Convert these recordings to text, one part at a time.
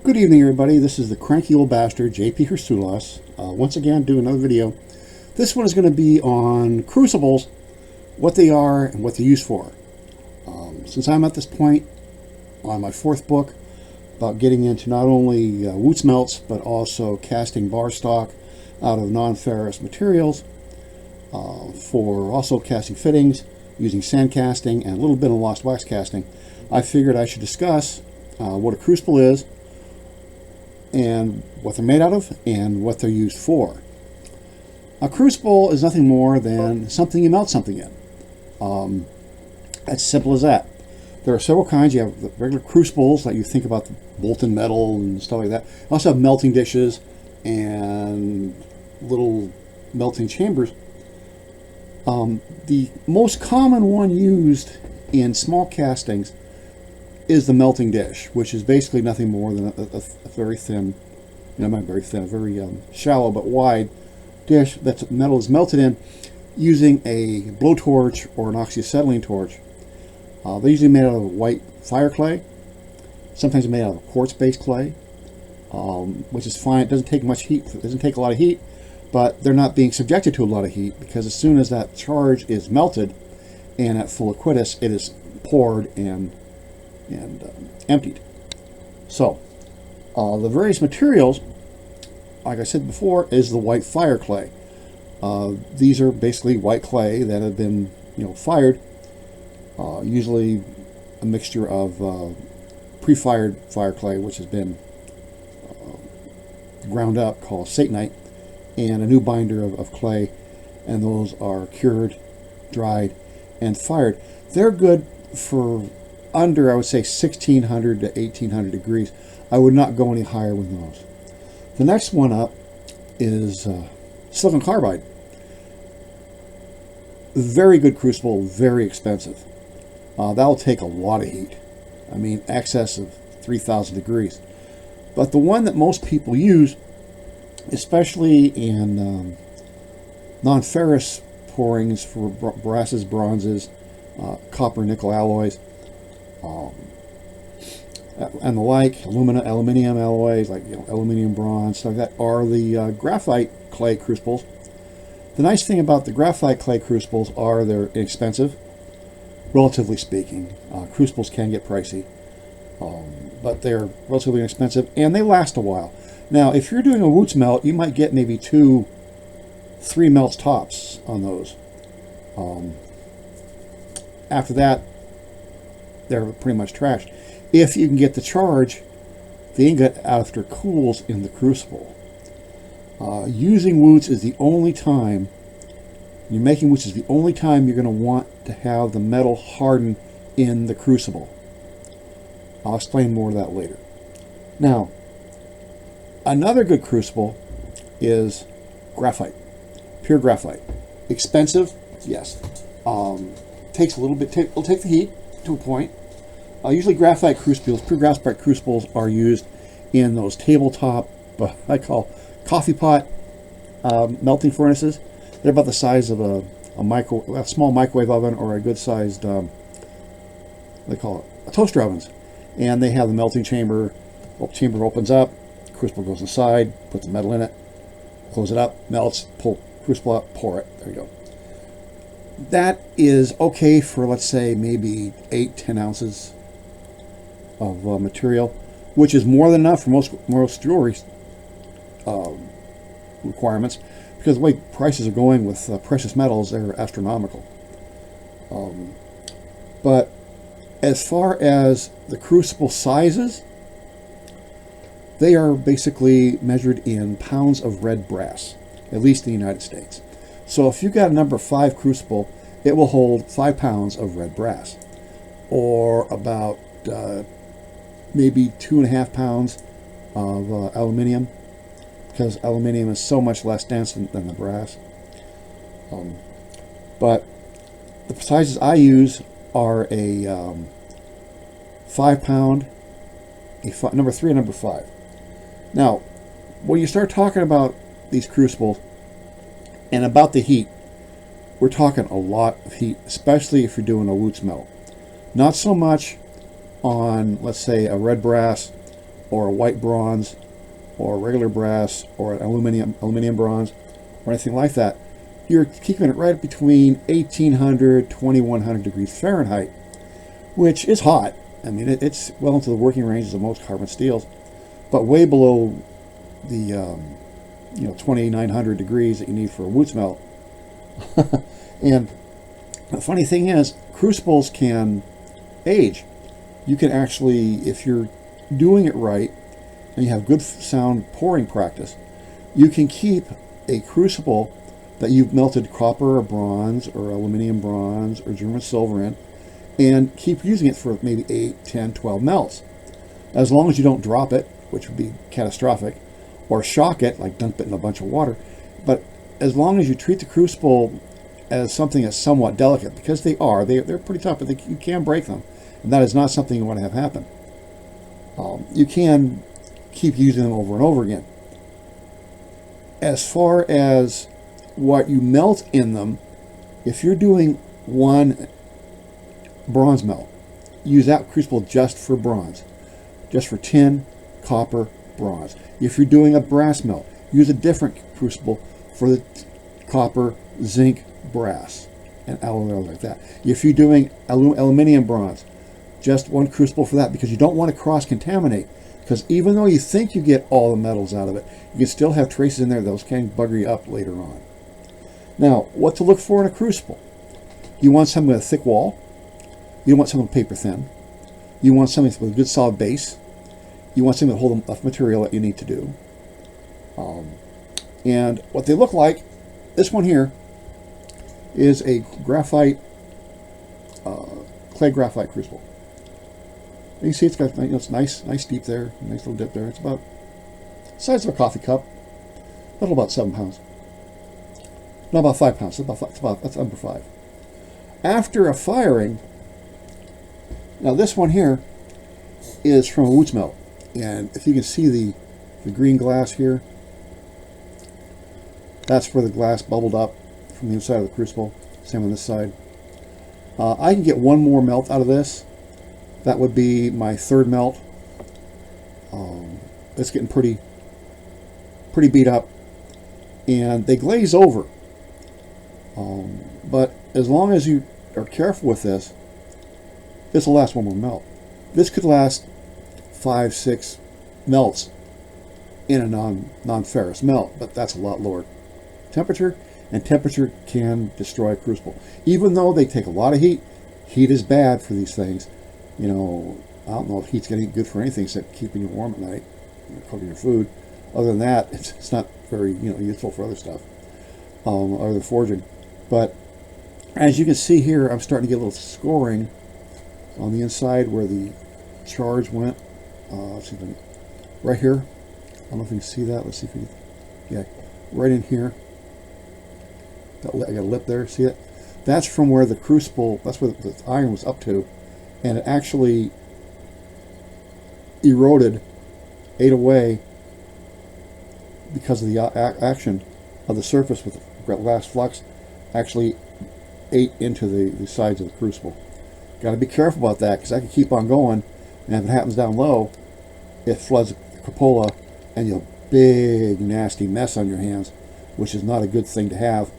Good evening, everybody. This is the Cranky Old Bastard, JP Hrisoulas. Once again, doing another video. This one is going to be on crucibles, what they are and what they're used for. Since I'm at this point on my fourth book about getting into not only Wootz melts, but also casting bar stock out of non-ferrous materials, for also casting fittings, using sand casting, and a little bit of lost wax casting, I figured I should discuss what a crucible is, and what they're made out of, and what they're used for. A crucible is nothing more than something you melt something in. As simple as that. There are several kinds. You have the regular crucibles that you think about, the molten metal and stuff like that. You also have melting dishes and little melting chambers. The most common one used in small castings is the melting dish, which is basically nothing more than a very thin, not very thin, a very shallow but wide dish that metal is melted in using a blowtorch or an oxyacetylene torch. They're usually made out of white fire clay, sometimes made out of quartz-based clay, which is fine. It doesn't take much heat. It doesn't take a lot of heat, but they're not being subjected to a lot of heat, because as soon as that charge is melted and at full aquitus, it is poured and emptied. So the various materials, like I said before, is the white fire clay. These are basically white clay that have been fired, usually a mixture of pre-fired fire clay, which has been ground up, called satanite, and a new binder of clay, and those are cured, dried, and fired. They're good for under, I would say, 1600 to 1800 degrees. I would not go any higher with those. The next one up is silicon carbide. Very good crucible, very expensive. That'll take a lot of heat. I mean, excess of 3000 degrees. But the one that most people use, especially in non-ferrous pourings for brasses, bronzes, copper, nickel alloys, and the like, aluminium alloys, like aluminium, bronze, stuff like that, are the graphite clay crucibles. The nice thing about the graphite clay crucibles are they're inexpensive, relatively speaking. Crucibles can get pricey, but they're relatively inexpensive, and they last a while. Now, if you're doing a Wootz melt, you might get maybe 2-3 melts tops on those. After that, they're pretty much trashed. If you can get the charge, the ingot, after it cools in the crucible. Using Wootz is the only time, you're making Wootz is the only time you're going to want to have the metal harden in the crucible. I'll explain more of that later. Now, another good crucible is graphite, pure graphite. Expensive, yes. Takes a little bit, it'll take the heat to a point. Usually graphite crucibles, pure graphite crucibles, are used in those tabletop, I call coffee pot melting furnaces. They're about the size of a small microwave oven, or a good sized, they call it toaster ovens. And they have the melting chamber. The chamber opens up, crucible goes inside, put the metal in it, close it up, melts, pull crucible up, pour it. There you go. That is okay for, let's say, maybe 8-10 ounces of material, which is more than enough for most jewelry requirements, because the way prices are going with precious metals, they're astronomical. But as far as the crucible sizes, they are basically measured in pounds of red brass, at least in the United States. So if you've got a number 5 crucible, it will hold 5 pounds of red brass, or about maybe 2.5 pounds of aluminium, because aluminium is so much less dense than the brass. But the sizes I use are a 5 pound, number 3 and number 5. Now, when you start talking about these crucibles and about the heat, we're talking a lot of heat, especially if you're doing a Wootz melt. Not so much on, let's say, a red brass or a white bronze or a regular brass or an aluminum bronze or anything like that, you're keeping it right between 1800, 2100 degrees Fahrenheit, which is hot. I mean, it's well into the working ranges of most carbon steels, but way below the 2900 degrees that you need for a Wootz melt. And the funny thing is, crucibles can age. You can actually, if you're doing it right and you have good sound pouring practice, you can keep a crucible that you've melted copper or bronze or aluminum bronze or German silver in, and keep using it for maybe 8, 10, 12 melts. As long as you don't drop it, which would be catastrophic, or shock it, like dump it in a bunch of water. But as long as you treat the crucible as something that's somewhat delicate, because they're pretty tough, but you can break them, and that is not something you want to have happen. You can keep using them over and over again. As far as what you melt in them, if you're doing one bronze melt, use that crucible just for bronze, just for tin, copper, bronze. If you're doing a brass melt, use a different crucible for the copper, zinc, brass, and aluminum like that. If you're doing aluminum bronze, just one crucible for that, because you don't want to cross-contaminate, because even though you think you get all the metals out of it, you can still have traces in there. Those can bugger you up later on. Now, what to look for in a crucible? You want something with a thick wall. You don't want something paper thin. You want something with a good solid base. You want something to hold enough material that you need to do. And what they look like, this one here is a graphite, clay graphite crucible. You can see it's got, it's nice deep there, nice little dip there. It's about the size of a coffee cup, a little about 7 pounds. No, about 5 pounds. That's under 5. After a firing, now this one here is from a Wootz melt, and if you can see the green glass here, that's where the glass bubbled up from the inside of the crucible. Same on this side. I can get one more melt out of this. That would be my third melt. It's getting pretty beat up, and they glaze over. But as long as you are careful with this, this will last one more melt. This could last 5, 6 melts in a non-ferrous melt, but that's a lot lower temperature, and temperature can destroy a crucible. Even though they take a lot of heat, heat is bad for these things. I don't know if heat's getting good for anything except keeping you warm at night, cooking your food. Other than that, it's not very useful for other stuff, other than forging. But as you can see here, I'm starting to get a little scoring on the inside where the charge went. Let's see if I can, right here. I don't know if you can see that. Let's see if you can, yeah, right in here. I got a lip there. See it? That's from where the crucible, that's where the iron was up to, and it actually eroded, ate away because of the action of the surface with the glass flux. Actually ate into the sides of the crucible. Got to be careful about that, because that can keep on going, and if it happens down low, it floods the cupola, and you have a big nasty mess on your hands, which is not a good thing to have,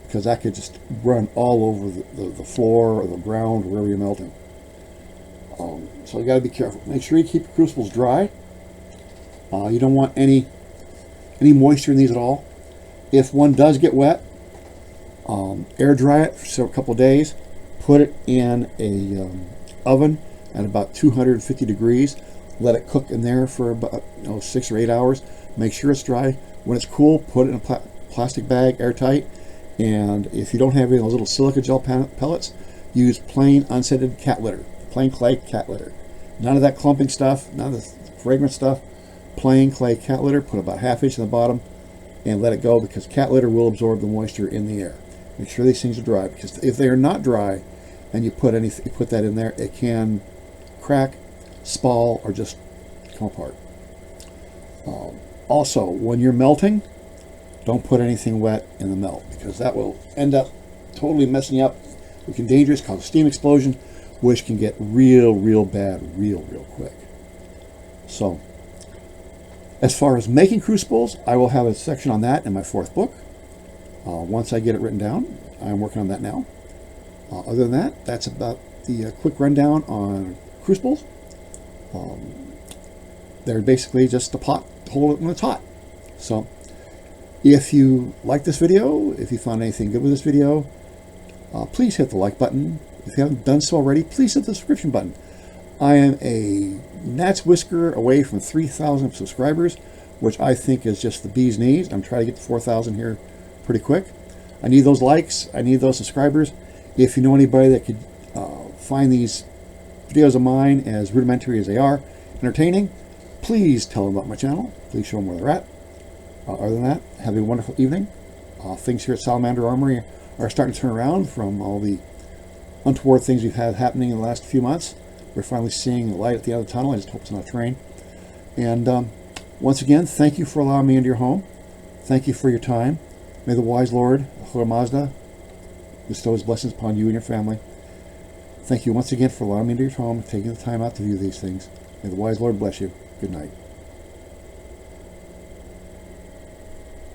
because that could just run all over the floor or the ground, wherever you're melting. So you got to be careful. Make sure you keep your crucibles dry. You don't want any moisture in these at all. If one does get wet, air dry it for a couple of days. Put it in a oven at about 250 degrees. Let it cook in there for about 6 or 8 hours. Make sure it's dry. When it's cool, put it in a plastic bag, airtight. And if you don't have any of those little silica gel pellets, use plain unscented cat litter, plain clay cat litter. None of that clumping stuff, none of the fragrant stuff. Plain clay cat litter. Put about ½ inch in the bottom and let it go, because cat litter will absorb the moisture in the air. Make sure these things are dry, because if they are not dry and you put that in there, it can crack, spall, or just come apart. Also, when you're melting, don't put anything wet in the melt, because that will end up totally messing you up. It can be dangerous, cause a steam explosion, which can get real bad real quick. So As far as making crucibles, I will have a section on that in my 4th book. Once I get it written down, I'm working on that now. Other than that, that's about the quick rundown on crucibles. They're basically just a pot to hold it when it's hot. So if you like this video, if you found anything good with this video, please hit the like button. If you haven't done so already, please hit the subscription button. I am a gnat's whisker away from 3,000 subscribers, which I think is just the bee's knees. I'm trying to get to 4,000 here pretty quick. I need those likes. I need those subscribers. If you know anybody that could find these videos of mine, as rudimentary as they are, entertaining, please tell them about my channel. Please show them where they're at. Other than that, have a wonderful evening. Things here at Salamander Armoury are starting to turn around from all the untoward things we've had happening in the last few months. We're finally seeing the light at the end of the tunnel. I just hope it's not a train. And once again, thank you for allowing me into your home. Thank you for your time. May the wise Lord, Mazda, bestow his blessings upon you and your family. Thank you once again for allowing me into your home, taking the time out to view these things. May the wise Lord bless you. Good night.